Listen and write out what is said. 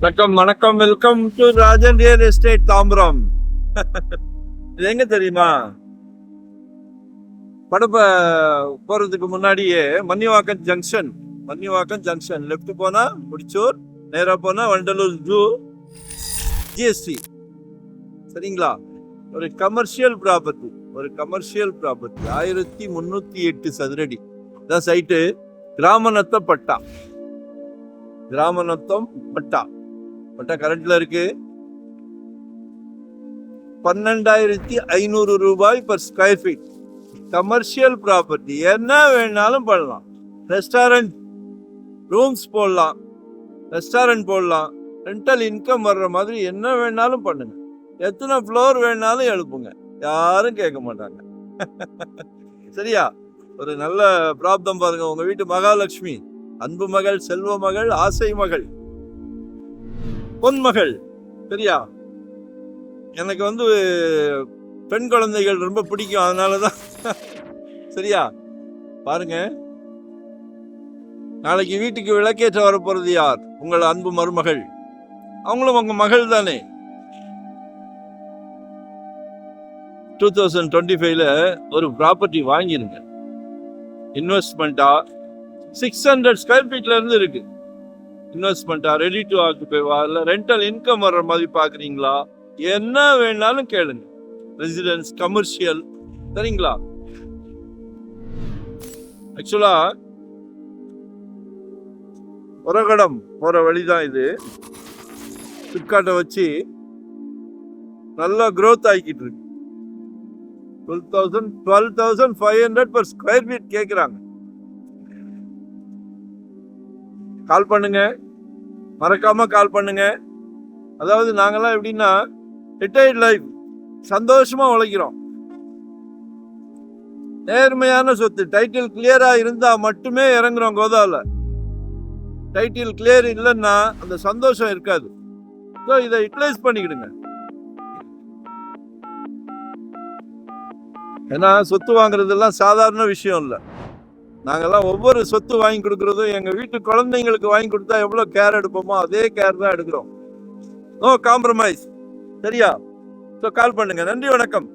வணக்கம், welcome to Rajan real estate Tambaram. இது எங்க தெரியுமா? படப்ப போறதுக்கு முன்னாடியே மன்னிவாக்கம் ஜங்ஷன் லெஃப்ட் போனா முடிச்சூர், நேரா போனா வண்டலூர் ஜூ, ஜிஎஸ்டி. சரிங்களா? ஒரு கமர்ஷியல் ப்ராப்பர்ட்டி 1308 சதுரடி தான் சைட்டு. கிராமநத்தம் பட்டா கரண்ட்ல இருக்கு. 12,500 ரூபாய் per square feet. Commercial property, என்ன வேணாலும் பண்ணலாம். ரெஸ்டாரண்ட் ரூம்ஸ் போடலாம், ரெண்டல் இன்கம் வர்ற மாதிரி என்ன வேணாலும் பண்ணுங்க. எத்தனை ஃப்ளோர் வேணாலும் எழுப்புங்க, யாரும் கேட்க மாட்டாங்க. சரியா? ஒரு நல்ல பிராப்தம் பாருங்க. உங்க வீட்டு மகாலட்சுமி, அன்பு மகள், செல்வ மகள், ஆசை மகள், பொன்மகள். சரியா? எனக்கு பெண் குழந்தைகள் ரொம்ப பிடிக்கும், அதனாலதான். சரியா? பாருங்க, நாளைக்கு வீட்டுக்கு விளக்கேற்ற வரப்போறது யார்? உங்கள் அன்பு மருமகள். அவங்களும் உங்க மகள் தானே. 2025ல ஒரு ப்ராப்பர்ட்டி வாங்கிருங்க. இன்வெஸ்ட்மெண்டா 600 ஸ்கொயர் ஃபீட்ல இருந்து இருக்கு. இன்வெஸ்ட்மெண்டா, ரெடி டு ஆக்குபைவா, இல்ல ரெண்டல் இன்கம் வர்ற மாதிரி பாக்குறீங்களா? என்ன வேணாலும் கேளுங்க. Residence, commercial. சரிங்களா? ஆக்சுவலா உரகடம் போற வழிதான் இது. சிப்காட்டை வச்சு நல்லா growth ஆகிக்கிட்டு இருக்கு. 12,500 per ஸ்கொயர் ஃபீட் கேட்குறாங்க. கால் பண்ணுங்க, மறக்காம கால் பண்ணுங்க. அதாவது நாங்கெல்லாம் எப்படின்னா ரிட்டையர்ட் லைஃப், சந்தோஷமா உழைக்கிறோம். நேர்மையான சொத்து, டைட்டில் கிளியரா இருந்தா மட்டுமே இறங்குறோம் கோதாவில். டைட்டில் கிளியர் இல்லைன்னா அந்த சந்தோஷம் இருக்காது. ஸோ இதை யூட்டிலைஸ் பண்ணிக்கிடுங்க. ஏன்னா சொத்து வாங்குறதெல்லாம் சாதாரண விஷயம் இல்லை. நாங்கெல்லாம் ஒவ்வொரு சொத்து வாங்கி கொடுக்கறதும் எங்க வீட்டு குழந்தைங்களுக்கு வாங்கி கொடுத்தா எவ்வளவு கேர் எடுப்போமோ அதே கேர் தான் எடுக்கிறோம். No compromise. சரியா? ஸோ கால் பண்ணுங்க. நன்றி, வணக்கம்.